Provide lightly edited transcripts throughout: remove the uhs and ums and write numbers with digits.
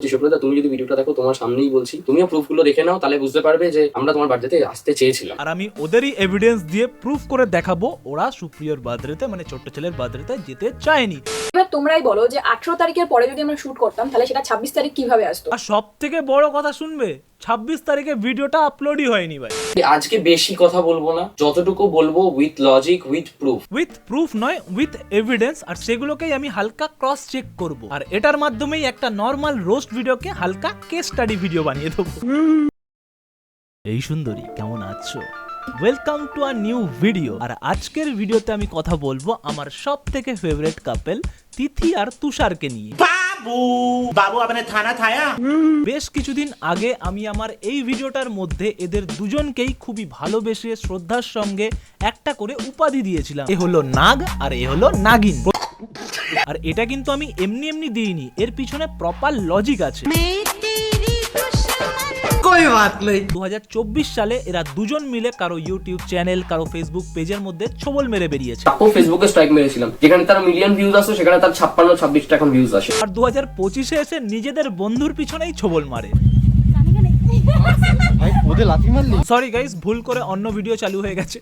সুব্রতা, তুমি যদি ভিডিওটা দেখো, তোমার সামনেই বলছি, তুমিও প্রুফগুলো দেখে নাও, তাহলে বুঝতে পারবে যে আমরা তোমার বার্থডেতে আসতে চেয়েছিলাম। আর আমি ওদেরই এভিডেন্স দিয়ে প্রুফ করে দেখাবো ওরা সুপ্রিয়র বার্থডেতে মানে ছোট্ট ছেলের বার্থডেতে যেতে চায়নি। এবার তোমরাই বলো যে 18 তারিখের পরে যদি আমরা শুট করতাম তাহলে সেটা 26 তারিখ কিভাবে আসতো? আর সব থেকে বড় কথা শুনবে, 26 তারিখে ভিডিওটা আপলোডই হয়নি ভাই। আজকে বেশি কথা বলবো না, যতটুকু বলবো with logic, with proof. With proof নয়, উইথ এভিডেন্স, আর সেগুলোকেই আমি হালকা ক্রস চেক করব। আর এটার মাধ্যমেই একটা নর্মাল রোস্ট ভিডিওকে হালকা কেস স্টাডি ভিডিও বানিয়ে দেবো। এই সুন্দরী, কেমন আছো? Welcome to a new video. আর আজকের ভিডিওতে আমি কথা বলবো আমার সব থেকে ফেভারিট কাপল তিথি আর তুষারকে নিয়ে। बाबू आपने थाना थाया। বেশ কিছুদিন আগে আমি আমার এই ভিডিওটার মধ্যে এদের দুজনকেই খুবই ভালোবেসে শ্রদ্ধার সঙ্গে একটা করে উপাধি দিয়েছিলাম। এ হলো নাগ আর এ হলো নাগিন। আর এটা কিন্তু আমি এমনি এমনি দিইনি, এর পিছনে প্রপার লজিক আছে। 2024 সালে এরা দুজন মিলে কারো ইউটিউব চ্যানেল, কারো ফেসবুক পেজের মধ্যে ছবল মেরে বেরিয়েছে। ফেসবুকে স্ট্রাইক মেরেছিলাম, যেখানে তার মিলিয়ন ভিউজ আসে সেখানে তার 56-26টা এখন ভিউজ আসে। আর 2025-এ এসে নিজেদের বন্ধুর পিছনেই ছবল মারে। সরি গাইস, ভুল করে অন্য ভিডিও চালু হয়ে গেছে।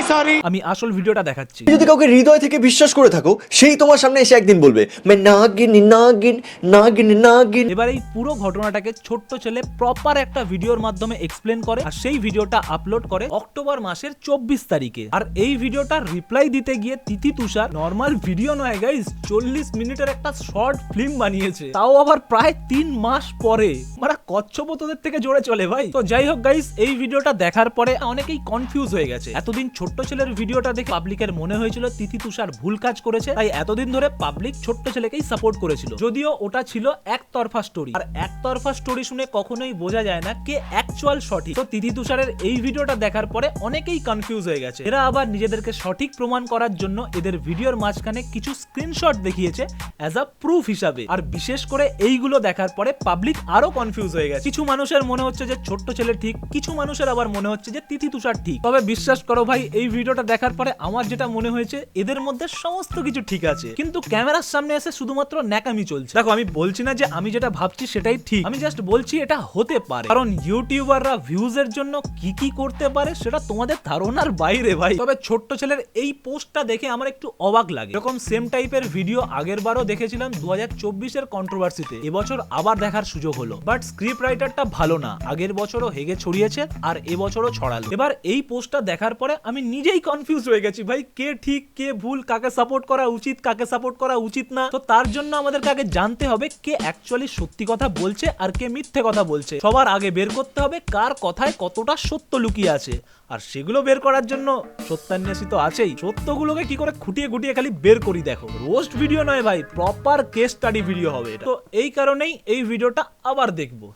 সরি আমি আসল ভিডিওটা দেখাচ্ছি। যদি কাউকে হৃদয় থেকে বিশ্বাস করে থাকো, সেই তোমার সামনে এসে একদিন বলবে मैं नागिन नागिन नागिन नागिन। এবার এই পুরো ঘটনাটাকে ছোট্ট ছেলে প্রপার একটা ভিডিওর মাধ্যমে এক্সপ্লেন করে, আর সেই ভিডিওটা আপলোড করে অক্টোবর মাসের 24 তারিখে। আর এই ভিডিওটার রিপ্লাই দিতে গিয়ে তিথি তুষার নরমাল ভিডিও নয় গাইস, 40 মিনিটের একটা শর্ট ফিল্ম বানিয়েছে, তাও আবার প্রায় 3 মাস পরে। মানে কচ্ছপ তোদের থেকে জোরে চলে ভাই। তো যাই হোক গাইস, এই ভিডিওটা দেখার পরে অনেকেই কনফিউজ হয়ে গেছে। এতদিন ছোট্ট ছেলের ভিডিওটা দেখে পাবলিকের মনে হয়েছিল তিথি তুষার ভুল কাজ করেছে, তাই এতদিন ধরে পাবলিক ছোট্ট ছেলেকেই সাপোর্ট করেছিল, যদিও ওটা ছিল একতরফা স্টোরি। আর একতরফা স্টোরি শুনে কখনোই বোঝা যায় না কে অ্যাকচুয়াল সঠিক। তো তিথি তুষারের এই ভিডিওটা দেখার পরে অনেকেই কনফিউজ হয়ে গেছে। এরা আবার নিজেদেরকে সঠিক প্রমাণ করার জন্য এদের ভিডিওর মাঝখানে কিছু স্ক্রিনশট দেখিয়েছে অ্যাজ আ প্রুফ হিসাবে। আর বিশেষ করে এইগুলো দেখার পরে পাবলিক আরো কনফিউজ হয়ে গেছে। কিছু মানুষের মনে হচ্ছে যে ছোট্ট ছেলে ঠিক, কিছু মানুষের আবার মনে হচ্ছে যে তিথি তুষার ঠিক। তবে বিশ্বাস করো ভাই, এই ভিডিওটা দেখার পরে আমার যেটা মনে হয়েছে, এদের মধ্যে সমস্ত কিছু ঠিক আছে, কিন্তু ক্যামেরার সামনে এসে শুধুমাত্র ন্যাকামি চলছে। দেখো, আমি বলছি না যে আমি যেটা ভাবছি সেটাই ঠিক, আমি জাস্ট বলছি এটা হতে পারে, কারণ ইউটিউবাররা ভিউজের জন্য কি কি করতে পারে সেটা তোমাদের ধারণার বাইরে ভাই। তবে ছোট্ট ছেলের এই পোস্টটা দেখে আমার একটু অবাক লাগে। এরকম সেম টাইপের ভিডিও আগের বারও দেখেছিলাম 2024-এর কন্ট্রোভার্সিতে, এবছর আবার দেখার সুযোগ হলো। বাট স্ক্রিপ্ট রাইটারটা ভালো না, আগের বছরও হেগে ছড়িয়েছে আর এবছরও ছড়ালো। এবার এই পোস্টটা দেখার পরে আমি নিজেই কনফিউজ হয়ে গেছি ভাই, কে ঠিক কে ভুল, কাকে সাপোর্ট করা উচিত কাকে সাপোর্ট করা উচিত না। তো তার জন্য আমাদেরকে আগে জানতে হবে কে অ্যাকচুয়ালি সত্যি কথা বলছে আর কে মিথ্যে কথা বলছে। সবার আগে বের করতে হবে কার কথায় কতটা সত্য লুকিয়ে আছে, আর সেগুলো বের করার জন্য সত্যান্বেষী তো আছেই। সত্যগুলোকে কি করে খুঁটিয়ে খুঁটিয়ে খালি বের করি দেখো। রোস্ট ভিডিও নয় ভাই, প্রপার কেস স্টাডি ভিডিও হবে এটা। তো এই কারণেই এই ভিডিওটা আবার দেখবো।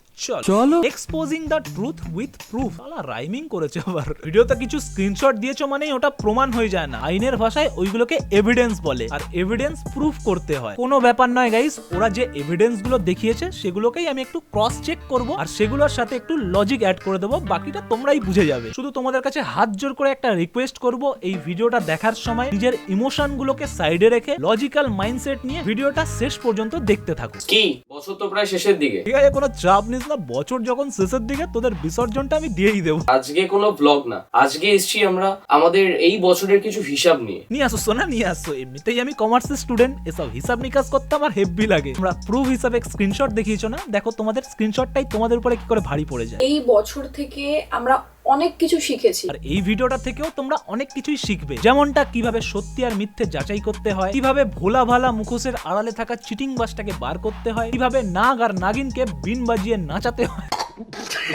চলো exposing the truth with proof. আলা রাইমিং করেছে আবার। ভিডিওতে কিছু স্ক্রিনশট দিয়েছো মানেই ওটা প্রমাণ হয়ে যায় না, আইনের ভাষায় ওইগুলোকে এভিডেন্স বলে, আর এভিডেন্স প্রুফ করতে হয়। কোনো ব্যাপার নয় গাইস, ওরা যে এভিডেন্স গুলো দেখিয়েছে সেগুলোকেই আমি একটু ক্রস চেক করব, আর সেগুলোর সাথে একটু লজিক অ্যাড করে দেবো, বাকিটা তোমরাই বুঝে যাবে। শুধু তোমাদের কাছে হাত জোর করে একটা রিকোয়েস্ট করব, এই ভিডিওটা দেখার সময় নিজের ইমোশন গুলোকে সাইডে রেখে লজিক্যাল মাইন্ডসেট নিয়ে ভিডিওটা শেষ পর্যন্ত দেখতে থাকো। কি বছর তো প্রায় শেষের দিকে, ঠিক আছে, কোনো চাপ নিস না, বছর যখন শেষের দিকে তোদের বিসর্জনটা আমি দিয়েই দেবো। আজকে কোনো ব্লগ না, আজকে এসছি আমরা আমাদের এই বছরের কিছু হিসাব নিয়ে। নিয়ে আসো সোনা, নিয়ে আসো। এমনিতেই আমি কমার্সের স্টুডেন্ট, এসব হিসাব নিকাশ করতে আমার হেভি লাগে। তোমরা প্রুফ হিসাবে স্ক্রিনশট দেখিয়েছো না, দেখো তোমাদের স্ক্রিনশটটাই তোমাদের উপরে কি করে ভারী পড়ে যায়। এই বছর থেকে আমরা অনেক কিছু শিখেছি, আর এই ভিডিওটা থেকেও তোমরা অনেক কিছুই শিখবে, যেমনটা কিভাবে সত্যি আর মিথ্যে যাচাই করতে হয়, কিভাবে ভোলা ভালা মুখোশের আড়ালে থাকা চিটিং বাসটাকে বার করতে হয়, কিভাবে নাগ আর নাগিনকে বিন বাজিয়ে নাচাতে হয়।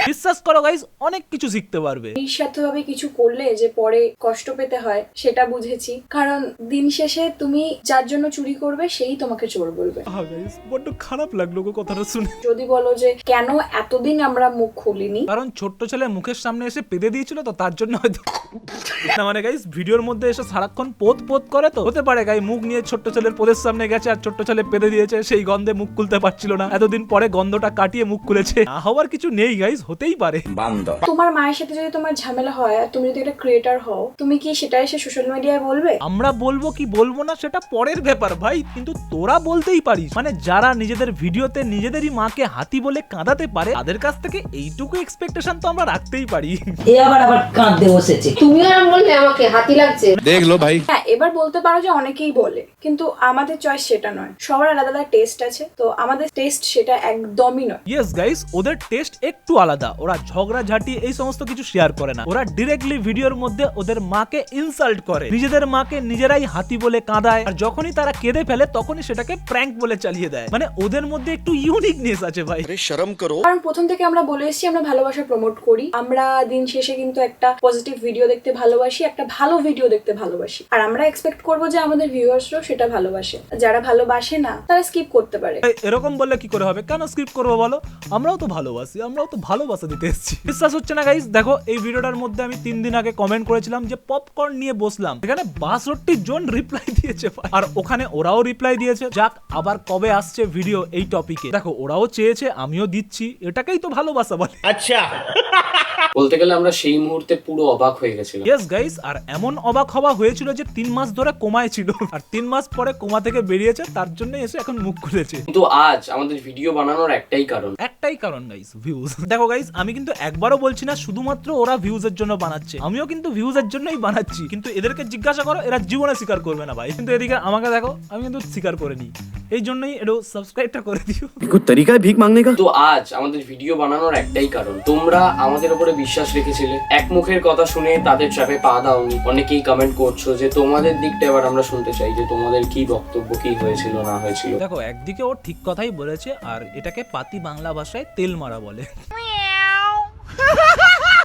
বিশ্বাস করো গাইস, অনেক কিছু শিখতে পারবে। নিঃস্বার্থভাবে কিছু করলে যে পরে কষ্ট পেতে হয় সেটা বুঝেছি, কারণ দিন শেষে তুমি যার জন্য চুরি করবে সেই তোমাকে চোর বলবে। গাইস, বড্ড খারাপ লাগলো গো কথাটা শুনে। যদি বলো যে কেন এতদিন আমরা মুখ খুলিনি, কারণ ছোট্ট ছেলে মুখের সামনে এসে পেদে দিয়েছিল, তো তার জন্য হয়তো না। মানে গাইস, ভিডিওর মধ্যে এসে সারাক্ষণ পোত পোত করে, তো হতে পারে গাই মুখ নিয়ে ছোট্ট ছেলের পোদের সামনে গেছে আর ছোট্ট ছেলে পেদে দিয়েছে, সেই গন্ধে মুখ খুলতে পারছিল না, এতদিন পরে গন্ধটা কাটিয়ে মুখ খুলেছে। না হওয়ার কিছু নেই গাইস, হতেই পারে। তোমার মায়ের সাথে যদি তোমার ঝামেলা হয় আর তুমি যদি একটা ক্রিয়েটার হও, তুমি কি সেটা এসে সোশ্যাল মিডিয়ায় বলবে? আমরা বলবো কি বলবো না সেটা পরের ব্যাপার ভাই, কিন্তু তোরা বলতেই পারিস। মানে যারা নিজেদের ভিডিওতে নিজেদেরই মাকে হাতি বলে কাঁদাতে পারে তাদের কাছ থেকে এইটুকু এক্সপেকটেশন তো আমরা রাখতেই পারি। এ আবার কাঁদতে বসেছে। তুমিও আর বললে আমাকে হাতি লাগছে। হ্যাঁ, এবার বলতে পারো যে অনেকেই বলে, কিন্তু আমাদের চয়েস সেটা নয়। সবার আলাদা আলাদা টেস্ট আছে, তো আমাদের টেস্ট সেটা একদমই নয়। ইয়েস গাইস, ওদের টেস্ট একটু আলাদা। ওরা ঝগড়া ঝাঁটি এই সমস্ত কিছু শেয়ার করে না। ওরা ডিরেক্টলি ভিডিওর মধ্যে ওদের মাকে ইনসাল্ট করে, নিজেদের মাকে নিজেরাই হাতি বলে কাঁদায়, আর যখনই তারা কেঁদে ফেলে তখনই সেটাকে প্র্যাঙ্ক বলে চালিয়ে দেয়। মানে ওদের মধ্যে একটু ইউনিকনেস আছে ভাই। শরম করো। কারণ প্রথম থেকে আমরা বলে এসেছি আমরা ভালোবাসা প্রমোট করি। আমরা দিন শেষে কিন্তু একটা পজিটিভ ভিডিও দেখতে ভালোবাসি, একটা ভালো ভিডিও দেখতে ভালোবাসি, আর আমরা এক্সপেক্ট করবো যে আমাদের ভিউয়ার্সরাও সেটা ভালোবাসে। যারা ভালোবাসে না তারা স্কিপ করতে পারে। এরকম বললে কি করে হবে? কেন স্কিপ করবো বলো? আমরাও তো ভালোবাসি, আমরাও তো ভালোবাসা দিতে এসেছি। বিশ্বাস হচ্ছে না গাইস, দেখো এই ভিডিওটার মধ্যে আমি 3 দিন আগে কমেন্ট করেছিলাম যে পপকর্ন নিয়ে বসলাম, এখানে 62 জন রিপ্লাই দিয়েছে ভাই। আর ওখানে ওরাও রিপ্লাই দিয়েছে। যাক, আবার কবে আসছে ভিডিও এই টপিকে? দেখো ওরাও চেয়েছে, আমিও দিচ্ছি, এটাকেই তো ভালোবাসা বলে। अच्छा বলতে গেলে আমরা সেই মুহূর্তে পুরো অবাক হয়ে গেছিলাম। ইয়েস গাইস, আর এমন অবাক হওয়া হয়েছিল যে 3 মাস ধরে কোমায় ছিল, আর 3 মাস পরে কোমা থেকে বেরিয়েছে, তার জন্য এসে এখন মুখ খুলেছে। কিন্তু আজ আমাদের ভিডিও বানানোর একটাই কারণ গাইস, ভিউজ। দেখো গাইস, আমি কিন্তু একবারও বলছি না শুধুমাত্র ওরা ভিউজের জন্য বানাচ্ছে, আমিও কিন্তু ভিউজের জন্যই বানাচ্ছি। কিন্তু এদেরকে জিজ্ঞাসা করো, এরা জীবনে স্বীকার করবে না ভাই। কিন্তু এদিকে আমাকে দেখো, আমি কিন্তু স্বীকার করে নিই। এই জন্যই একটু সাবস্ক্রাইবটা করে দিও। কোন তরিকা ভিক মাংনে কা? কিন্তু আজ আমাদের ভিডিও বানানোর একটাই কারণ, তোমরা আমাদের উপরে বিশ্বাস রেখেছিলে। এক মুখের কথা শুনে তাদের ট্র্যাপে পা দাওনি। অনেকেই কমেন্ট করছো যে তোমাদের দিকটা এবার আমরা শুনতে চাই, যে তোমাদের কি বক্তব্য, কি হয়েছিল না হয়েছিল। দেখো একদিকে ও ঠিক কথাই বলেছে, আর এটাকে পাতি বাংলা ভাষায় তেল মারা বলে।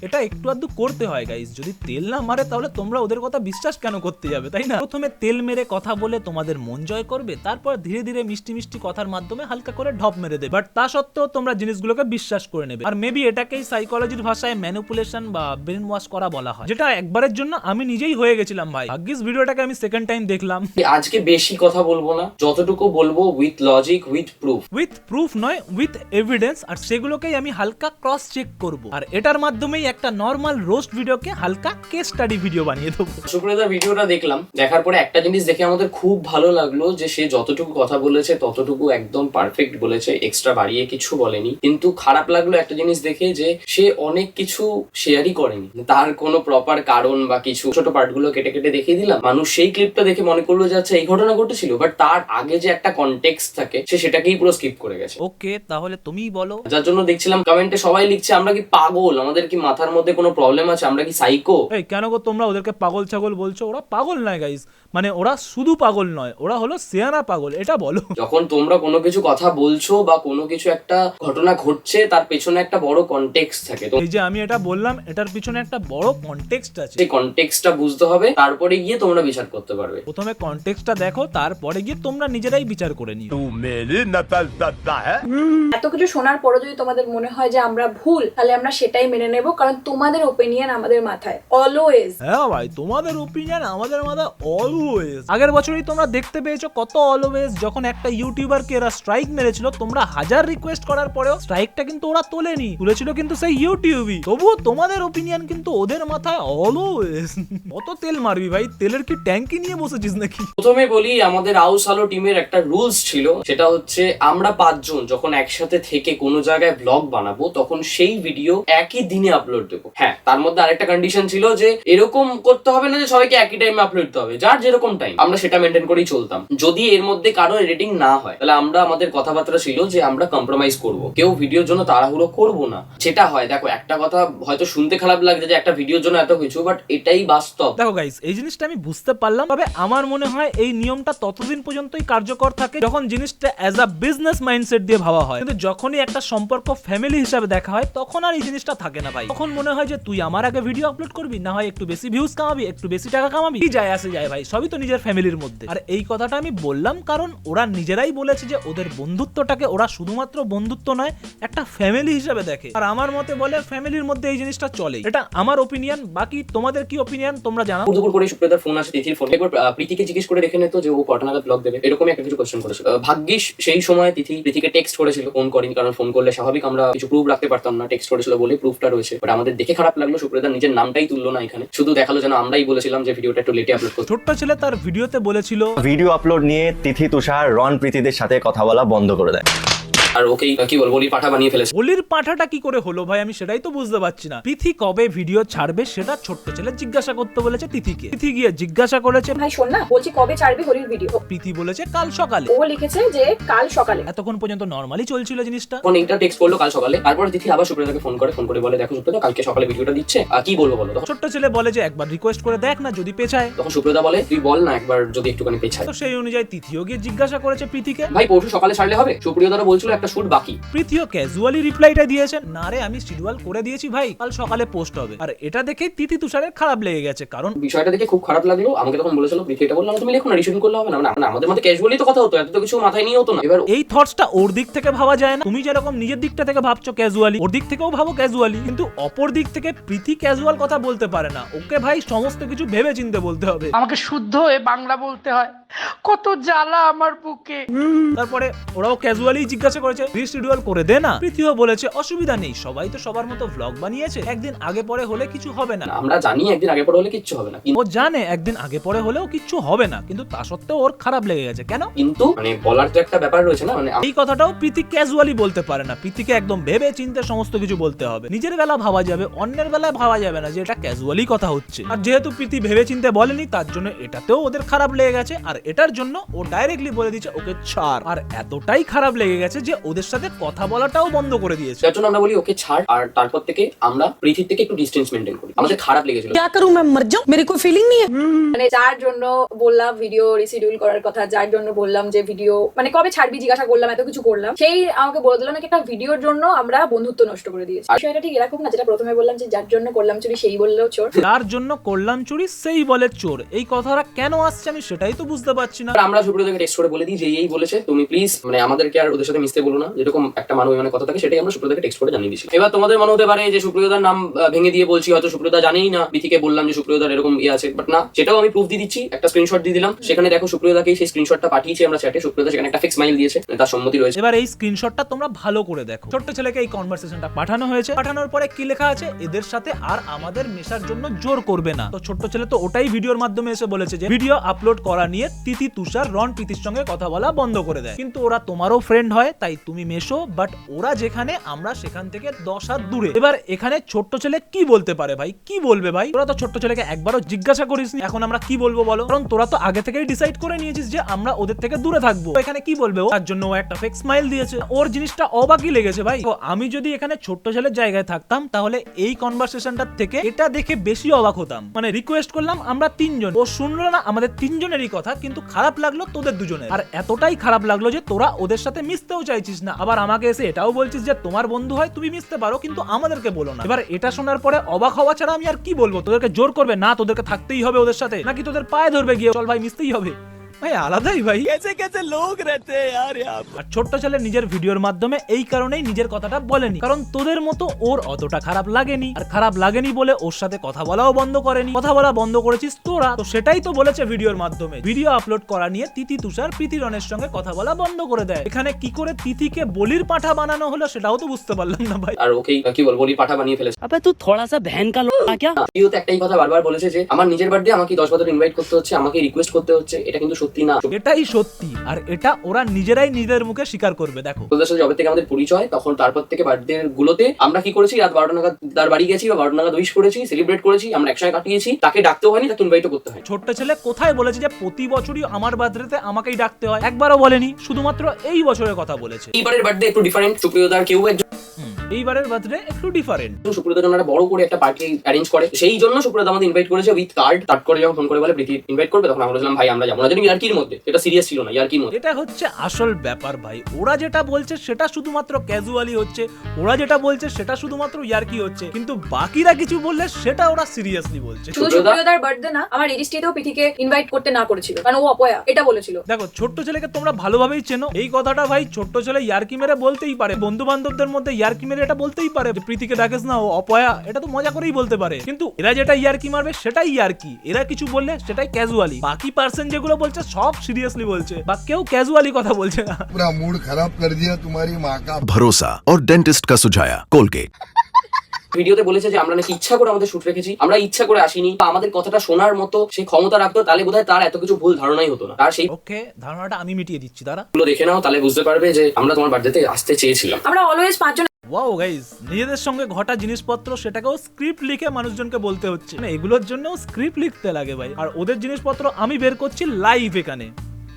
এটা একটু আধটু করতে হয় গাইস। যদি তেল না মারে তাহলে তোমরা ওদের কথা বিশ্বাস কেন করতে যাবে, তাই না? প্রথমে তেল মেরে কথা বলে তোমাদের মন জয় করবে, তারপর ধীরে ধীরে মিষ্টি মিষ্টি কথার মাধ্যমে হালকা করে ঢপ মেরে দেবে। বাট তা সত্ত্বেও তোমরা জিনিসগুলোকে বিশ্বাস করে নেবে। আর মেবি এটাকেই সাইকোলজির ভাষায় ম্যানিপুলেশন বা ব্রেন ওয়াশ করা বলা হয়, যেটা একবারের জন্য আমি নিজেই হয়ে গেছিলাম ভাই। ভাগ্যিস ভিডিওটাকে আমি সেকেন্ড টাইম দেখলাম। আজকে বেশি কথা বলবো না, যতটুকু বলবো with logic, with proof. With proof নয়, উইথ এভিডেন্স, আর সেগুলোকেই আমি হালকা ক্রস চেক করব। আর এটার মাধ্যমেই একটা নর্মাল রোস্ট ভিডিওকে হালকা কেস স্টাডি ভিডিও বানিয়ে দেবো। সুপ্রিয়দার ভিডিওটা দেখলাম, দেখার পরে একটা জিনিস দেখে আমাদের খুব ভালো লাগলো যে সে যতটুকু কথা বলেছে ততটুকু একদম পারফেক্ট বলেছে, এক্সট্রা বাড়িয়ে কিছু বলেনি। কিন্তু খারাপ লাগলো একটা জিনিস দেখে যে সে অনেক কিছু শেয়ারই করেনি, তার কোনো প্রপার কারণ বা কিছু। ছোট পার্টগুলো কেটে কেটে দেখিয়ে দিলাম, মানুষ সেই ক্লিপটা দেখে মনে করলো যে আচ্ছা এই ঘটনা ঘটেছিল, বাট তার আগে যে একটা কনটেক্সট থাকে সে সেটাকেই পুরো স্কিপ করে গেছে। ওকে, তাহলে তুমিই বলো। যার জন্য দেখছিলাম কমেন্টে সবাই লিখছে আমরা কি পাগল, আমাদের কি মাথার মধ্যে কোনো প্রবলেম আছে, আমরা কি সাইকো। এই কেন গো তোমরা ওদেরকে পাগল ছাগল বলছো? ওরা পাগল নয় গাইস, মানে ওরা শুধু পাগল নয়, ওরা হলো সিয়ানা পাগল, এটা বলো। যখন তোমরা কোনো কিছু কথা বলছো বা কোনো কিছু একটা ঘটনা ঘটছে, তার পেছনে একটা বড় কনটেক্সট থাকে। তো এই যে আমি এটা বললাম, এটার পিছনে একটা বড় কনটেক্সট আছে। সেই কনটেক্সটটা বুঝতে হবে, তারপরে গিয়ে তোমরা বিচার করতে পারবে। প্রথমে কনটেক্সটটা দেখো, তারপরে গিয়ে তোমরা নিজেরাই বিচার করে নিও। এত কিছু শোনার পরও যদি তোমাদের মনে হয় যে আমরা ভুল, তাহলে আমরা সেটাই মেনে নেব, কারণ তোমাদের ওপিনিয়ন আমাদের মাথায় অলওয়েজ। হ্যাঁ ভাই, তোমাদের ওপিনিয়ন আমাদের মাথায় অলওয়েজ। আগের বছরই তোমরা দেখতে পেয়েছো কত অলওয়েজ, যখন একটা ইউটিউবারকে এরা স্ট্রাইক মেরেছিল, তোমরা হাজার রিকোয়েস্ট করার পরেও স্ট্রাইকটা কিন্তু ওরা তোলেনি, তুলেছিল কিন্তু সেই ইউটিউবই। তবুও তোমাদের ওপিনিয়ন কিন্তু ওদের মাথায় অলওয়েজ। কত তেল মারবি ভাই? তেলের কি ট্যাঙ্কি নিয়ে বসেছিস নাকি? প্রথমে বলি, আমাদের আউস আলো টিমের একটা রুলস ছিল, সেটা হচ্ছে আমরা 5 জন যখন একসাথে থেকে কোনো জায়গায় ব্লগ বানাবো তখন সেই ভিডিও একই দিনে আপলোড দেবো। হ্যাঁ, তার মধ্যে আরেকটা কন্ডিশন ছিল যে এরকম করতে হবে না যে সবাইকে একই টাইমে আপলোড দিতে হবে, যার যেরকম টাইম, আমরা সেটা মেনটেন করেই চলতাম। যদি এর মধ্যে কারো এডিটিং না হয় তাহলে আমরা, আমাদের কথাবার্তা ছিল যে আমরা কম্প্রোমাইজ করব, কেউ ভিডিওর জন্য তাড়াহুড়ো করব না। সেটা হয়, দেখো একটা কথা হয়তো শুনতে খারাপ লাগছে যে একটা ভিডিওর জন্য এত কিছু, বাট এটাই বাস্তব। দেখো গাইস, এই জিনিসটা আমি বুঝতে পারলাম, তবে আমার মনে হয় এই নিয়মটা ততদিন পর্যন্তই কার্যকর থাকে যখন জিনিসটা অ্যাজ আ বিজনেস মাইন্ডসেট দিয়ে ভাবা হয়। কিন্তু যখনই একটা সম্পর্ক ফ্যামিলি হিসাবে দেখা হয় তখন আর এই জিনিসটা থাকে না ভাই। তখন তখন মনে হয় যে তুই আমার আগে ভিডিও আপলোড করবি, না হয় একটু বেশি ভিউজ কামাবি, একটু বেশি টাকা কামাবি, কি যায় আসে যায় ভাই, সবই তো নিজের ফ্যামিলির মধ্যে। আর এই কথাটা আমি বললাম কারণ ওরা নিজেরাই বলেছে যে ওদের বন্ধুত্বটাকে ওরা শুধুমাত্র বন্ধুত্ব নয়, একটা ফ্যামিলি হিসেবে দেখে। আর আমার মতে বলে ফ্যামিলির মধ্যে এই জিনিসটা চলে। এটা আমার ওপিনিয়ন, বাকি তোমাদের কি ওপিনিয়ন তোমরা জানাও। দুপুর করে সুপ্রিয়ার ফোন আসে, তিথির ফোন। একবার প্রীতিকে জিজ্ঞেস করে দেখে নিত যে ও কটা নাগাদ ব্লগ দেবে, এরকমই একটা কিছু কোশ্চেন করেছিল। ভাগ্যিস সেই সময় প্রীতিকে টেক্সট করেছিল, ফোন করেনি, কারণ ফোন করলে স্বাভাবিক আমরা কিছু প্রুফ রাখতে পারতাম না। টেক্সট করেছিল বলে প্রুফটা রয়েছে। বাট আমাদের দেখে খারাপ লাগলো, সুপ্রিয়া নিজের নামটাই তুললো না এখানে, শুধু দেখালো যেন আমরাই বলেছিলাম যে ভিডিওটা একটু লেটে আপলোড করতে। ছোট্ট ছেলে তার ভিডিওতে বলেছিল ভিডিও আপলোড নিয়ে তিথি তুষার রন প্রীতিদের সাথে কথা বলা বন্ধ করে দেয়। আর ওকেই কি বলবো, বলির পাঠা বানিয়ে ফেলেছে। বলির পাঠাটা কি করে হলো ভাই, আমি সেটাই তো বুঝতে পারছি না। তিথি কবে ভিডিও ছাড়বে সেটা ছোট্ট ছেলে জিজ্ঞাসা করতে বলেছে তিথিকে। তিথি গিয়ে জিজ্ঞাসা করেছে ভাই শোন না, বলছি কবে ছাড়বি হোলির ভিডিও? প্রীতি বলেছে কাল সকালে। ও লিখেছে যে কাল সকালে। এতক্ষণ পর্যন্ত নরমালি চলছিল জিনিসটা। ফোন এইটা টেক্সট করলো কাল সকালে। তারপরে তিথি আবার সুপ্রিয়াকে ফোন করে বলে দেখো সুপ্রিয়া কালকে সকালে ভিডিওটা দিচ্ছে, কি বলবো বলো। তখন ছোট্ট ছেলে বলে যে একবার রিকোয়েস্ট করে দেখ না যদি পেছায়। তখন সুপ্রিয়া বলে তুই বল না একবার যদি একটুখানি পেছায়। তো সেই অনুযায়ী তিথিও গিয়ে জিজ্ঞাসা করেছে প্রীতিকে ভাই পরশু সকালে ছাড়লে হবে? সুপ্রিয়া দ্বারা বলছিল একটা শুট বাকি। প্রীতিও ক্যাজুয়ালি রিপ্লাইটা দিয়েছেন, না রে আমি শিডিউল করে দিয়েছি ভাই, কাল সকালে পোস্ট হবে। আর এটা দেখে তিথি তুষারের খারাপ লেগে গেছে, কারণ বিষয়টা দেখে খুব খারাপ লাগলো। আমাকে তখন বলেছিল প্রীতি এটা বললাম তুমি লেখো না, রিশুটিং করলে হবে না। না আমাদের মধ্যে ক্যাজুয়ালি তো কথা হতো, এত তো কিছু মাথায় নিয়ে হতো না। এবার এই থটসটা ওর দিক থেকে ভাবা যায় না। তুমি যেরকম নিজের দিকটা থেকে ভাবছো ক্যাজুয়ালি, ওর দিক থেকেও ভাবো ক্যাজুয়ালি, কিন্তু অপর দিক থেকে প্রীতি ক্যাজুয়াল কথা বলতে পারে না। ওকে ভাই সমস্ত কিছু ভেবে চিন্তে বলতে হবে। আমাকে শুদ্ধ হয়ে বাংলা বলতে হয়, কত জ্বালা আমার বুকে। তারপরে ওরাও ক্যাজুয়ালি জিজ্ঞাসা করেছে রিশিডিউল করে দে না। প্রীতিও বলেছে অসুবিধা নেই, সবাই তো সবার মতো ভ্লগ বানিয়েছে, একদিন আগে পরে হলে কিছু হবে না। আমরা জানি একদিন আগে পরে হলে কিচ্ছু হবে না, ও জানে একদিন আগে পরে হলেও কিচ্ছু হবে না, কিন্তু তা সত্ত্বেও ওর খারাপ লেগে গেছে। কেন? কিন্তু মানে বলার তো একটা ব্যাপার রয়েছে না। মানে এই কথাটাও প্রীতি ক্যাজুয়ালি বলতে পারে না। প্রীতিকে একদম ভেবে চিন্তে সমস্ত কিছু বলতে হবে। নিজের বেলা ভাবা যাবে, অন্যের বেলায় ভাবা যাবে না যে এটা ক্যাজুয়ালি কথা হচ্ছে। আর যেহেতু প্রীতি ভেবে চিন্তে বলেনি, তার জন্য এটাতেও ওদের খারাপ লেগে গেছে। আর এটার জন্য ও ডাইরেক্টলি বলে দিচ্ছে ওকে ছাড়। আর এতটাই খারাপ লেগে গেছে যে ওদের সাথে কথা বলাটাও বন্ধ করে দিয়েছে। যার জন্য আমরা বলি ওকে ছাড়। আর তারপর থেকে আমরা প্রীতির থেকে একটু ডিস্টেন্স মেনটেন করি। আমাদের খারাপ লেগেছিল। क्या करूं मैं मर जाऊं मेरी कोई फीलिंग नहीं है। মানে যার জন্য বললাম ভিডিও রিশিডিউল করার কথা, যার জন্য বললাম যে ভিডিও মানে কবে ছাড়বি জিজ্ঞাসা করলাম, এত কিছু করলাম, সেই আমাকে বলে দিল নাকি একটা ভিডিওর জন্য আমরা বন্ধুত্ব নষ্ট করে দিয়েছি। বিষয়টা ঠিক এরকম না যেটা প্রথমে বললাম যে যার জন্য করলাম চুরি সেই বললেও চোর, যার জন্য করলাম চুরি সেই বলে চোর। এই কথাটা কেন আসছে আমি সেটাই তো বুঝতে পারছি না। আমরা সুপ্রিয়াকে টেক্সট করে বলে দিই যে এই বলেছে, তুমি প্লিজ মানে আমাদেরকে আর ওদের সাথে মিশতে বলো না। যেরকম একটা মানুষ মানে কথা থাকে সেটাই আমরা সুপ্রিয়াকে টেক্সট করে জানিয়ে দিয়েছি। এবার তোমাদের মনে হতে পারে যে সুপ্রিয়াদার নাম ভেঙে দিয়ে বলছি, হয়তো সুপ্রিয়া জানেই না। প্রীতিকে বললাম যে সুপ্রিয়াদার এরকম ইয়ে আছে, বাট না, সেটাও আমি প্রুফ দিয়ে দিচ্ছি। একটা স্ক্রিনশট দিয়ে দিলাম, সেখানে দেখো সুপ্রিয়াদাকে সেই স্ক্রিনশটটা পাঠিয়েছি আমরা চ্যাটে। সুপ্রিয়াদা সেখানে একটা ফিক্স মাইল দিয়েছে, তার সম্মতি রয়েছে। এবার এই স্ক্রিনশটটা তোমরা ভালো করে দেখো। ছোট্ট ছেলেকে এই কনভারসেশনটা পাঠানো হয়েছে। পাঠানোর পরে কি লেখা আছে, এদের সাথে আর আমাদের মেশার জন্য জোর করবে না। তো ছোট্ট ছেলে তো ওটাই ভিডিওর মাধ্যমে এসে বলেছে যে ভিডিও আপলোড করা নিয়ে তিথি তুষার রন প্রীতির সঙ্গে কথা বলা বন্ধ করে দেয়। কিন্তু ওরা তোমারও ফ্রেন্ড হয়, তাই তুমি মেশো, বাট ওরা যেখানে আমরা সেখান থেকে 10 হাত দূরে। এবার এখানে ছোট্ট ছেলে কি বলতে পারে ভাই, কি বলবে ভাই? তোরা তো ছোট্ট ছেলেকে একবারও জিজ্ঞাসা করিসনি, এখন আমরা কি বলবো বলো? কারণ তোরা তো আগে থেকেই ডিসাইড করে নিয়েছিস যে আমরা ওদের থেকে দূরে থাকবো। এখানে কি বলবে ও? তার জন্য ও একটা ফেক স্মাইল দিয়েছে। ওর জিনিসটা অবাকই লেগেছে ভাই। তো আমি যদি এখানে ছোট্ট ছেলের জায়গায় থাকতাম তাহলে এই কনভারসেশনটার থেকে এটা দেখে বেশি অবাক হতাম। মানে রিকোয়েস্ট করলাম আমরা 3 জন, ও শুনলো না আমাদের 3 জনেরই কথা, কিন্তু খারাপ লাগলো তোদের দুজনের। আর এতটাই খারাপ লাগলো যে তোরা ওদের সাথে মিশতেও চাইছিস না। আবার আমাকে এসে এটাও বলছিস যে তোমার বন্ধু হয় তুমি মিশতে পারো, কিন্তু আমাদেরকে বলো না। এবার এটা শোনার পরে অবাক হওয়া ছাড়া আমি আর কি বলবো? তোদেরকে জোর করবে না, তোদেরকে থাকতেই হবে ওদের সাথে, নাকি তোদের পায়ে ধরবে গিয়ে চল ভাই মিশতেই হবে? ভাই আলাদাই ভাই, कैसे कैसे लोग रहते हैं यार यहाँ पर। আর ছোট্ট ছেলে নিজের ভিডিওর মাধ্যমে এই কারণেই নিজের কথাটা বলেনি, কারণ তোদের মতো ওর অতটা খারাপ লাগেনি। আর খারাপ লাগেনি বলে ওর সাথে কথা বলাও বন্ধ করেনি। কথা বলা বন্ধ করেছিস তোরা, তো সেটাই তো বলেছে ভিডিওর মাধ্যমে। ভিডিও আপলোড করা নিয়ে তিথি তুষার প্রীতি রনের সঙ্গে কথা বলা বন্ধ করে দেয়। এখানে কি করে তিথিকে বলির পাঠা বানানো হলো সেটাও তো বুঝতে পারলাম না ভাই। আর ওকেই কি বলবো, বলির পাঠা বানিয়ে ফেলেছে। अबे तू थोड़ा सा बहन का लोड़ा क्या? ভিডিওতে একটাই কথা বারবার বলেছে যে আমার নিজের বার্থডে আমাকে 10 বছর ইনভাইট করতে হচ্ছে, আমাকে রিকোয়েস্ট করতে হচ্ছে। এটা কিন্তু সত্যি না, এটাই সত্যি। আর এটা ওরা নিজেরাই নিজেদের মুখে স্বীকার করবে। দেখো তোদের সাথে যবে থেকে আমাদের পরিচয়, তখন তারপর থেকে বার্থডে গুলোতে আমরা কি করেছি, রাত 12টা নাগাদ তার বাড়ি গেছি বা 12টা নাগাদ উইশ করেছি, সেলিব্রেট করেছি, আমরা একসাথে কাটিয়েছি। তাকে ডাকতেও হয়নি, তাকে ইনভাইটও করতে হয়। ছোট্ট ছেলে কোথায় বলেছে যে প্রতি বছরই আমার বার্থডেতে আমাকেই ডাকতে হয়? একবারও বলেনি, শুধুমাত্র এই বছরের কথা বলেছে। এইবারের বার্থডে একটু ডিফারেন্ট। সুপ্রিয়দার কেউ একজন এইবারের বার্থডে একটু ডিফারেন্ট। সুপ্রিয়তার জন্য একটা বড় করে একটা পার্টি অ্যারেঞ্জ করে, সেই জন্য সুপ্রিয়তা আমাদের ইনভাইট করেছে উইথ কার্ড। তাট করে যখন ফোন করে বলে প্রীতি ইনভাইট করবে, তখন আমরা বললাম ভাই আমরা যাবো না, জানি ইয়ার্কির মধ্যে, এটা সিরিয়াস ছিল না, ইয়ার্কির মধ্যে। এটা হচ্ছে আসল ব্যাপার ভাই, ওরা যেটা বলছে সেটা শুধুমাত্র ক্যাজুয়ালি হচ্ছে, ওরা যেটা বলছে সেটা শুধুমাত্র ইয়ার্কি হচ্ছে, কিন্তু বাকিরা কিছু বললে সেটা ওরা সিরিয়াসলি বলছে। শুধু সুপ্রিয়তার বার্থডে না, আমার রেজিস্ট্রিতেও পিঠিকে ইনভাইট করতে না করেছিল, কারণ ও অপয়া এটা বলেছিল। দেখো ছোট্ট ছেলেকে তোমরা ভালোভাবেই চেনো, এই কথাটা ভাই ছোট্ট ছেলে ইয়ার্কি মেরে বলতেই পারে, বন্ধু বান্ধবদের মধ্যে ইয়ার্কি মেরে এটা বলতেই পারে যে প্রীতিকে ডাকেস না, ও অপয়া, এটা তো মজা করেই বলতে পারে। কিন্তু এরা যেটা ইয়ার্কি মারবে সেটাই ইয়ার্কি, এরা কিছু বললে সেটাই ক্যাজুয়ালি, বাকি পার্সন যেগুলো বলছে সব সিরিয়াসলি বলছে, বা কেউ ক্যাজুয়ালি কথা বলছে না। पूरा मूड खराब कर दिया तुम्हारी माँ का। भरोसा और डेंटिस्ट का सुझाया कोलगेट। ভিডিওতে বলেছে যে আমরা নাকি ইচ্ছা করে আমাদের শুট রেখেছি, আমরা ইচ্ছা করে আসিনি, বা আমাদের কথাটা শোনার মতো সে ক্ষমতা রাখতো, তাহলে বোধহয় তার এত কিছু ভুল ধারণাই হতো না। তার সেই ওকে, ধারণাটা আমি মিটিয়ে দিচ্ছি, তারা গুলো দেখে নাও, তাহলে বুঝতে পারবে যে আমরা তোমার বার্থডেতে আসতে চেয়েছিলাম। আমরা অলওয়েজ পাঁচজন। ওয়াও গাইস, নিজেদের সঙ্গে ঘটা জিনিসপত্র সেটাকেও স্ক্রিপ্ট লিখে মানুষজনকে বলতে হচ্ছে, মানে এগুলোর জন্যও স্ক্রিপ্ট লিখতে লাগে ভাই। আর ওদের জিনিসপত্র আমি বের করছি লাইভ, এখানে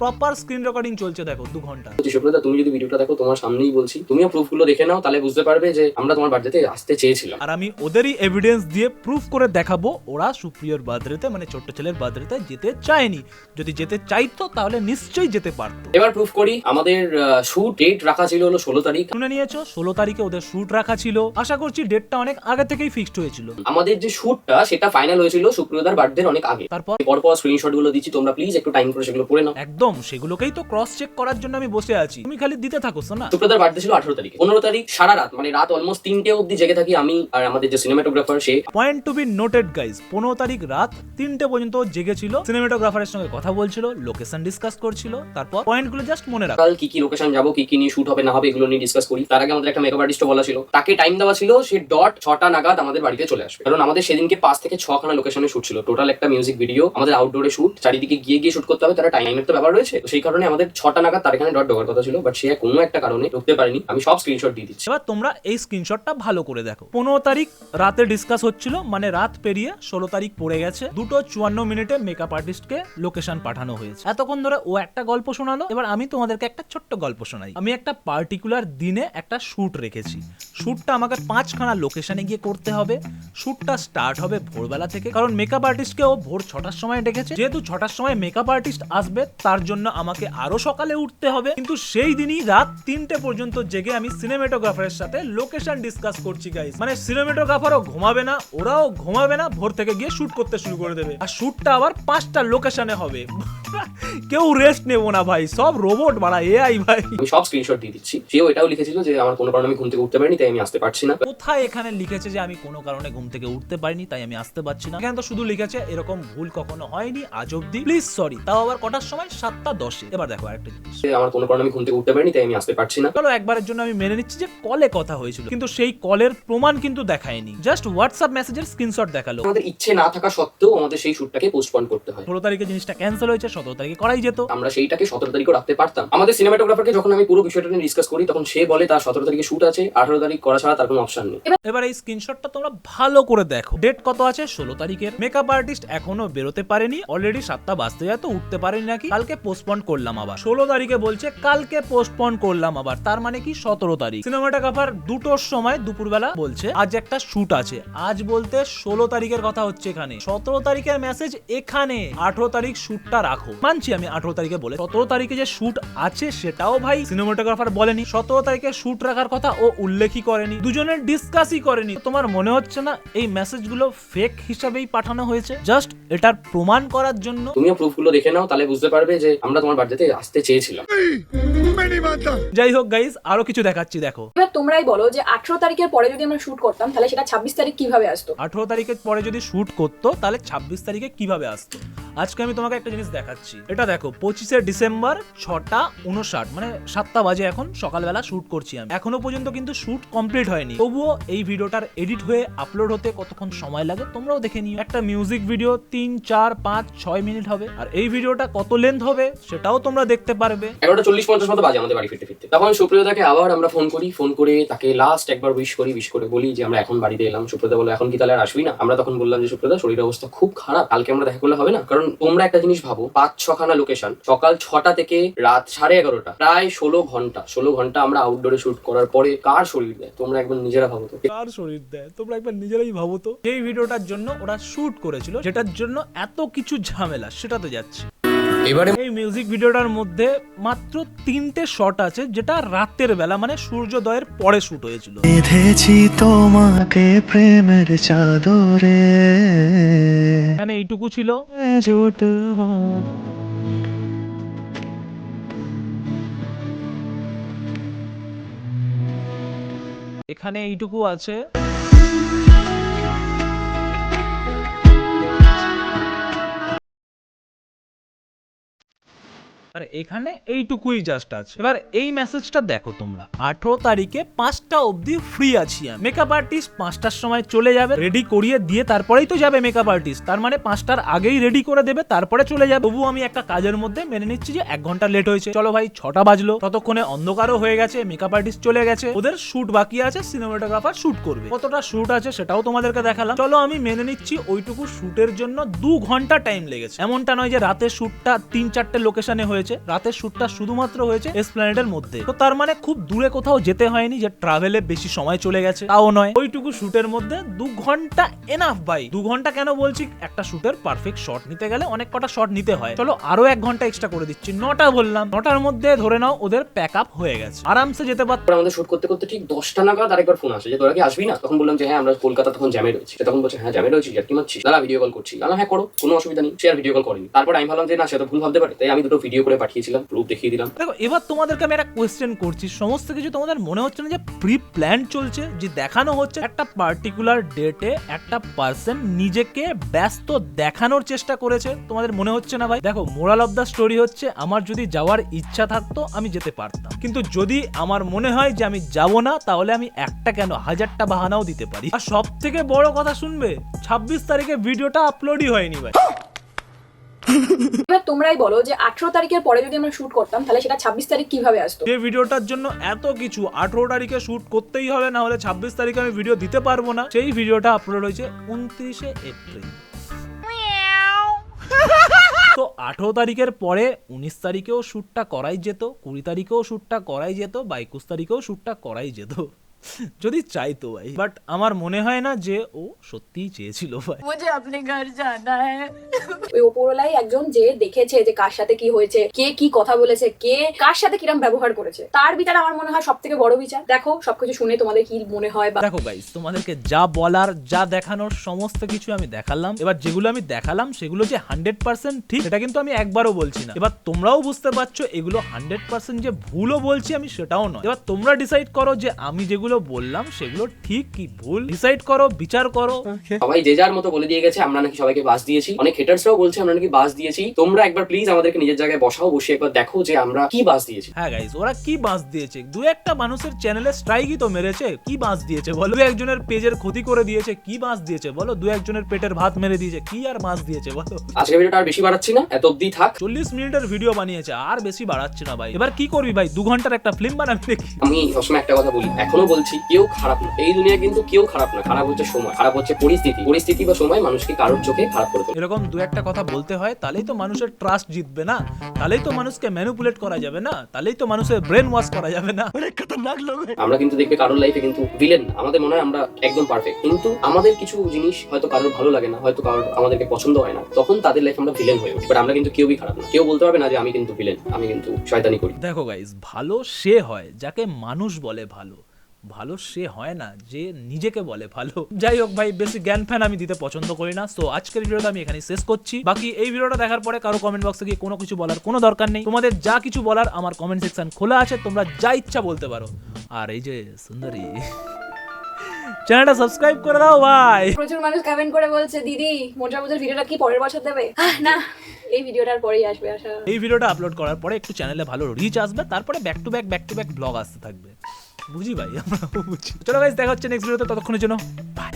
প্রপার স্ক্রিন রেকর্ডিং চলছে, দেখো 2 ঘন্টা। সুপ্রিয়তা তুমি যদি ভিডিওটা দেখো, তোমার সামনেই বলছি, তুমিও প্রুফগুলো দেখে নাও, তাহলে বুঝতে পারবে যে আমরা তোমার বার্থডেতে আসতে চেয়েছিলাম। আর আমি ওদেরই এভিডেন্স দিয়ে প্রুফ করে দেখাবো ওরা সুপ্রিয়র বার্থডেতে, মানে ছোট্ট ছেলের বার্থডেতে যেতে চায়নি। যদি যেতে চাইতো তাহলে নিশ্চয়ই যেতে পারতো। এবার প্রুফ করি, আমাদের শুট ডেট রাখা ছিল হলো 16 তারিখ। শুনে নিয়েছো, 16 তারিখে ওদের শুট রাখা ছিল। আশা করছি ডেটটা অনেক আগে থেকেই ফিক্সড হয়েছিল। আমাদের যে শুটটা সেটা ফাইনাল হয়েছিল সুপ্রিয়তার বার্থডের অনেক আগে। তারপর পরপর স্ক্রিনশট গুলো দিচ্ছি, তোমরা প্লিজ একটু টাইম করে সেগুলো পড়ে নাও। একদম সেগুলোকেই তো ক্রস চেক করার জন্য আমি বসে আছি, তুমি খালি দিতে থাকো না। সুপ্রিয়তার বার্থডে ছিল 18 তারিখ। 15 তারিখ সারা রাত, মানে রাত অলমোস্ট 3টে অবধি জেগে থাকি আমি আর আমাদের যে সিনেমাটোগ্রাফার সে। Point to be noted guys, 15 তারিখ রাত 3টে পর্যন্ত জেগেছিল, সিনেমাটোগ্রাফারের সঙ্গে কথা বলছিল, লোকেশন ডিসকাস করছিল। তারপর পয়েন্টগুলো জাস্ট মনে রাখো, কাল কি কি লোকেশন যাবো, কি কি নিয়ে শুট হবে না হবে, এগুলো নিয়ে ডিসকাস করি। তার আগে আমাদের একটা মেকআপ আর্টিস্ট বলা ছিল, তাকে টাইম দেওয়া ছিল সে ডট 6টা নাগাদ আমাদের বাড়িতে চলে আসবে, কারণ আমাদের সেদিনকে 5 থেকে 6খানা লোকেশনে শুট ছিল। টোটাল একটা মিউজিক ভিডিও, আমাদের আউটডোরে শুট, চারিদিকে গিয়ে গিয়ে শুট করতে হবে, তারা টাইমের তো ব্যাপার রয়েছে। তো সেই কারণে আমাদের 6টা নাগাদ তার এখানে ডট ঢোকার কথা ছিল, বাট সে কোনো একটা কারণে ঢুকতে পারেনি। আমি সব স্ক্রিনশট দিয়ে দিচ্ছি। এবার তোমরা এই স্ক্রিনশটটা ভালো করে দেখো। 15 তারিখ রাতে ডিসকাস হচ্ছিল, মানে রাত পেরিয়ে 16 তারিখ পড়ে গেছে। 2:54 মেকআপ আর্টিস্টকে লোকেশন পাঠানো হয়েছে। এতক্ষণ ধরে ও একটা গল্প শোনালো, এবার আমি তোমাদেরকে একটা ছোট্ট গল্প শোনাই। আমি একটা পার্টিকুলার দিনে একটা শুট রেখেছি, শুটটা আমাকে 5খানা লোকেশনে গিয়ে করতে হবে। শুটটা স্টার্ট হবে ভোরবেলা থেকে, কারণ মেকআপ আর্টিস্টকে ও ভোর 6টার সময় ডেকেছে। যেহেতু 6টার সময় মেকআপ আর্টিস্ট আসবে, তার জন্য আমাকে আরো সকালে উঠতে হবে। কিন্তু সেই দিনই রাত 3টে পর্যন্ত জেগে আমি সিনেমাটোগ্রাফারের সাথে লোকেশন ডিসকাস করছি গাইস। মানে সিনেমাটোগ্রাফারও ঘুমাবে না, ওরাও ঘুমাবে না, ভোর থেকে গিয়ে শুট করতে শুরু করে দেবে। আর শুটটা আবার 5টা লোকেশনে হবে। কেউ রেস্ট নেবো না ভাই, সব রোবট বাড়া, এআই ভাই। আমি সব স্ক্রিনশট দিয়ে দিচ্ছি। সেও এটাও লিখেছিল যে আমার কোনো কারণে আমি ঘুম থেকে উঠতে পারিনি, তাই আমি আসতে পারছি না। কোথায় এখানে লিখেছে যে আমি কোনো কারণে ঘুম থেকে উঠতে পারিনি তাই আমি আসতে পারছি না? এখানে তো শুধু লিখেছে এরকম ভুল কখনো হয়নি আজ অব্দি, প্লিজ সরি। তাও আবার কটার সময়? 7:10। এবার দেখো আরেকটা জিনিস, আমার কোনো কারণে আমি ঘুম থেকে উঠতে পারিনি, তাই আমি আসতে পারছি না। চলো একবারের জন্য আমি মেনে নিচ্ছি যে কলে কথা হয়েছিল, কিন্তু সেই কলের প্রমাণ কিন্তু দেখায়নি, জাস্ট হোয়াটসঅ্যাপ মেসেজের স্ক্রিনশট দেখালো। আমাদের ইচ্ছে না থাকা সত্ত্বেও আমাদের সেই শুটটাকে পোস্টপোন করতে হয়। 16 তারিখে জিনিসটা ক্যান্সেল হয়েছে, 17 তারিখে করাই যেত। আমরা সেইটাকে 17 তারিখও রাখতে পারতাম। আমাদের সিনেমাটোগ্রাফারকে যখন আমি পুরো বিষয়টা নিয়ে ডিসকাস করি, তখন সে বলে তার 17 তারিখে শুট আছে, 18 তারিখ করা ছাড়া তার কোনো অপশন নেই। এবার এই স্ক্রিনশটটা তোমরা ভালো করে দেখো, ডেট কত আছে? 16 তারিখের। মেকআপ আর্টিস্ট এখনো বেরোতে পারেনি, অলরেডি 7টা বাজতে যায়, তো উঠতে পারেনি নাকি, কালকে পোস্টপোন করলাম আবার। 16 তারিখে বলছে কালকে পোস্টপোন করলাম আবার, তার মানে কি 17 তারিখ। সিনেমাটোগ্রাফার 2টোর সময় দুপুরবেলা বলছে আজ একটা শুট আছে। আজ বলতে 16 তারিখের কথা হচ্ছে এখানে, 17 তারিখের মেসেজ এখানে। 18 তারিখ শুটটা রাখো, মানছি আমি 18 তারিখে বলে। 17 তারিখে যে শুট আছে সেটাও ভাই সিনেমাটোগ্রাফার বলেনি। 17 তারিখে শুট রাখার কথা ও উল্লেখই করেনি, দুজনের ডিসকাসই করেনি। তোমার মনে হচ্ছে না এই মেসেজগুলো ফেক হিসাবেই পাঠানো হয়েছে, জাস্ট এটার প্রমাণ করার জন্য? তুমিও প্রুফগুলো দেখে নাও, তাহলে বুঝতে পারবে যে আমরা তোমার বার্থডেতে আসতে চেয়েছিলাম। যাই হোক গাইস, আরো কিছু দেখাচ্ছি, দেখো। এবার তোমরাই বলো যে 18 তারিখের পরে যদি আমরা শুট করতাম, তাহলে সেটা 26 তারিখ কিভাবে আসতো? 18 তারিখের পরে যদি শুট করতো তাহলে 26 তারিখে কিভাবে আসতো? আজকে আমি তোমাকে একটা জিনিস দেখাচ্ছি, এটা দেখো। 25শে ডিসেম্বর 6:59, মানে 7টা বাজে এখন, সকালবেলা শুট করছি আমি। এখনো পর্যন্ত কিন্তু শুট কমপ্লিট হয়নি, তবুও এই ভিডিওটার এডিট হয়ে আপলোড হতে কতক্ষণ সময় লাগে তোমরাও দেখে নিও। একটা মিউজিক ভিডিও 3, 4, 5, 6 মিনিট হবে, আর এই ভিডিওটা কত লেন্থ হবে সেটাও তোমরা দেখতে পারবে। 11:40-50 মতো বাজে আমাদের বাড়ি ফিরতে ফিরতে। তখন সুপ্রিয়তাকে আবার আমরা ফোন করি, ফোন করে তাকে লাস্ট একবার উইশ করে বলি যে আমরা এখন বাড়িতে এলাম। সুপ্রিয়তা বলে এখন কি তাহলে আর আসবি না? আমরা তখন বললাম যে সুপ্রিয়তা শরীরের অবস্থা খুব খারাপ, কালকে আমরা দেখা করলে হবে না, কারণ তোমরা একটা জিনিস ভাবো, 5-6খানা লোকেশন, সকাল 6টা থেকে রাত 11:30, প্রায় 16 ঘন্টা আমরা আউটডোরে শুট করার পরে কার শরীর দেয়? তোমরা একবার নিজেরা ভাবো তো। কার শরীর দেয় তোমরা একবার নিজেরাই ভাবো তো। এই ভিডিওটার জন্য ওরা শুট করেছিল, যেটার জন্য এত কিছু ঝামেলা, সেটা তো যাচ্ছে। এবারে এই মিউজিক ভিডিওটার মধ্যে মাত্র 3টে শট আছে, যেটা রাতের বেলা মানে সূর্যোদয়ের পরে শুট হয়েছিল। বেঁধেছি তোমাকে প্রেমের চাদরে, এখানে এইটুকু ছিল। এখানে এইটুকু আছে। আর এখানে এইটুকুই জাস্ট আছে। এবার এই মেসেজটা দেখো তোমরা, 18 তারিখে 5টা অবধি ফ্রি আছি আমি। মেকআপ আর্টিস্ট 5টার সময় চলে যাবে, রেডি করিয়ে দিয়ে তারপরেই তো যাবে মেকআপ আর্টিস্ট, তার মানে 5টার আগেই রেডি করে দেবে, তারপরে চলে যাবে। তবু আমি একটা কাজের মধ্যে মেনে নিচ্ছি যে 1 ঘন্টা লেট হয়েছে, চলো ভাই 6টা বাজলো, ততক্ষণে অন্ধকারও হয়ে গেছে, মেকআপ আর্টিস্ট চলে গেছে, ওদের শুট বাকি আছে, সিনেমাটোগ্রাফার শুট করবে। কতটা শুট আছে সেটাও তোমাদেরকে দেখালাম। চলো আমি মেনে নিচ্ছি ওইটুকু শুটের জন্য 2 ঘন্টা টাইম লেগেছে। এমনটা নয় যে রাতের শুটটা 3-4টে লোকেশনে হয়েছে, রাতের শুটটা শুধুমাত্র হয়েছে এসপ্ল্যানেডের মধ্যে। তো তার মানে খুব দূরে কোথাও যেতে হয়নি যে ট্রাভেলে বেশি সময় চলে গেছে, তাও নয়। ওইটুকু শুটের মধ্যে 2 ঘন্টা এনাফ ভাই। 2 ঘন্টা কেন বলছি, একটা শুটের পারফেক্ট শট নিতে গেলে অনেক কটা শট নিতে হয়। চলো আরো 1 ঘন্টা এক্সট্রা করে দিচ্ছি, 9টা বললাম। 9টার মধ্যে ধরে নাও ওদের প্যাক আপ হয়ে গেছে, আরামসে যেতে পারত। আমাদের শুট করতে করতে ঠিক 10টা নাগাদ আরেকবার ফোন আসে যে তোরা কি আসবি না? তখন বললাম যে হ্যাঁ আমরা কলকাতা তখন জ্যামে রয়েছি। তখন বলছে হ্যাঁ জ্যামে রয়েছি, আর কি মারছি, দাঁড়া ভিডিও কল করছি। দাঁড়া হ্যাঁ করো, কোনো অসুবিধা নেই। সে আর ভিডিও কল করেনি। তারপর আমি ভাবলাম যে না সে তো ভুল ভাবতে পারে, তাই আমি 2টো ভিডিও করে পাঠিয়েছিলাম, প্রুফ দেখিয়ে দিলাম। দেখো এবার তোমাদেরকে আমি একটা কোয়েশ্চেন করছি, সমস্ত কিছু তোমাদের মনে হচ্ছে না যে প্রি প্ল্যান চলছে, যে দেখানো হচ্ছে একটা পার্টিকুলার ডেটে একটা পার্সন নিজেকে ব্যস্ত দেখানোর চেষ্টা করেছে? তোমাদের মনে হচ্ছে না ভাই? দেখো মোরাল অফ দ্য স্টোরি হচ্ছে, আমার যদি যাওয়ার ইচ্ছা থাকতো আমি যেতে পারতাম, কিন্তু যদি আমার মনে হয় যে আমি যাব না, তাহলে আমি একটা কেন 1000টা বাহানাও দিতে পারি। আর সব থেকে বড় কথা শুনবে, 26 তারিখে ভিডিওটা আপলোডই হয়নি ভাই। এবার তোমরাই বলো যে 18 তারিখের পরে যদি আমরা শুট করতাম, তাহলে সেটা 26 তারিখ কিভাবে আসতো? যে ভিডিওটার জন্য এত কিছু 18 তারিখে শুট করতেই হবে, না হলে 26 তারিখে আমি ভিডিও দিতে পারবো না। সেই ভিডিওটা আপলোড হয়েছে 29শে এপ্রিল। তো 18 তারিখের পরে 19 তারিখেও শুটটা করাই যেত, 20 তারিখেও শুটটা করাই যেত, 21 তারিখেও শুটটা করাই যেত যদি চাইতো ভাই। বাট আমার মনে হয় না যে ও সত্যিই চেয়েছিল ভাই। मुझे अपने घर जाना है। ওই ওপরওয়ালাই একজন যে দেখেছে যে কার সাথে কি হয়েছে, কে কি কথা বলেছে, কে কার সাথে কিরম ব্যবহার করেছে, তার বিচার আমার মনে হয় সবথেকে বড় বিচার। দেখো সবকিছু শুনে তোমাদের কি মনে হয়? বা দেখো গাইস, তোমাদেরকে যা বলার, যা দেখানোর সমস্ত কিছু আমি দেখালাম। এবার যেগুলো আমি দেখালাম সেগুলো যে 100% ঠিক, সেটা কিন্তু আমি একবারও বলছি না। এবার তোমরাও বুঝতে পারছো এগুলো 100% যে ভুলও বলছি আমি সেটাও নয়। এবার তোমরা ডিসাইড করো যে আমি যেগুলো বললাম সেগুলো ঠিক কি ভুল, ডিসাইড করো, বিচার করো। সবাই যে যার মতো বলে দিয়ে গেছে আমরা নাকি সবাইকে বাস দিয়েছি, অনেক হেটার্সরাও বলছে আমরা নাকি বাস দিয়েছি। তোমরা একবার প্লিজ আমাদেরকে নিজের জায়গায় বসাও, বসে একবার দেখো যে আমরা কি বাস দিয়েছি। হ্যাঁ গাইস, ওরা কি বাস দিয়েছে? 2-1টা মানুষের চ্যানেলে স্ট্রাইকই তো মেরেছে, কি বাস দিয়েছে বলো? 2-1জনের পেজের ক্ষতি করে দিয়েছে, কি বাস দিয়েছে বলো? 2-1জনের পেটের ভাত মেরে দিয়েছে, কি আর বাস দিয়েছে বলো? আজকে ভিডিওটা আর বেশি বাড়াচ্ছি না, এত অবধি থাক। 40 মিনিটের ভিডিও বানিয়েছে, আর বেশি বাড়াচ্ছে না ভাই। এবার কি করবি ভাই? 2 ঘন্টার একটা ফিল্ম বানাবি নাকি? আমি সবসময় একটা কথা বলি, এখনো বলছি, কেউ খারাপ না এই দুনিয়া, কিন্তু কেউ খারাপ না। খারাপ হচ্ছে সময়, খারাপ হচ্ছে পরিস্থিতি বা সময় মানুষকে কারোর চোখে খারাপ করে তোলে। এরকম 2-1টা কথা বলতে হয়, তাহলেই তো মানুষের ট্রাস্ট জিতবে না, তাহলেই তো মানুষকে ম্যানিপুলেট করা যাবে না, তাহলেই তো মানুষের ব্রেন ওয়াশ করা যাবে না। আমরা কিন্তু দেখবে কারোর লাইফে কিন্তু ভিলেন না। আমাদের মনে হয় আমরা একদম পারফেক্ট, কিন্তু আমাদের কিছু জিনিস হয়তো কারোর ভালো লাগে না, হয়তো কারোর আমাদেরকে পছন্দ হয় না, তখন তাদের লাইফে আমরা ভিলেন হয়ে উঠি। বাট আমরা কিন্তু কেউই খারাপ না, কেউ বলতে পারবে না যে আমি কিন্তু ভিলেন, আমি কিন্তু শয়তানি করি। দেখো গাইস, ভালো সে হয় যাকে মানুষ বলে ভালো, ভালো সে হয় না যে নিজেকে বলে ভালো। যাই হোক ভাই, বেশি জ্ঞান ফ্যান আমি দিতে পছন্দ করি না। সো আজকের ভিডিওটা আমি এখানে শেষ করছি। বাকি এই ভিডিওটা দেখার পরে কারো কমেন্ট বক্সে গিয়ে কোনো কিছু বলার কোনো দরকার নেই। তোমাদের যা কিছু বলার আমার কমেন্ট সেকশন খোলা আছে, তোমরা যা ইচ্ছা বলতে পারো। আর এই যে সুন্দরী, চ্যানেলটা সাবস্ক্রাইব করে দাও ভাই। প্রচুর মানুষ কমেন্ট করে বলছে দিদি মোটামুটির ভিডিওটা কি পরের বছর দেবে? না, এই ভিডিওটার পরেই আসবে আশা। এই ভিডিওটা আপলোড করার পরে একটু চ্যানেলে ভালো রিচ আসবে, তারপরে ব্যাক টু ব্যাক ব্লগ আসতে থাকবে। বুঝি ভাই, আমরা বুঝি। চলো গাইস, দেখা হচ্ছে নেক্সট ভিডিওতে, ততক্ষণের জন্য বাই।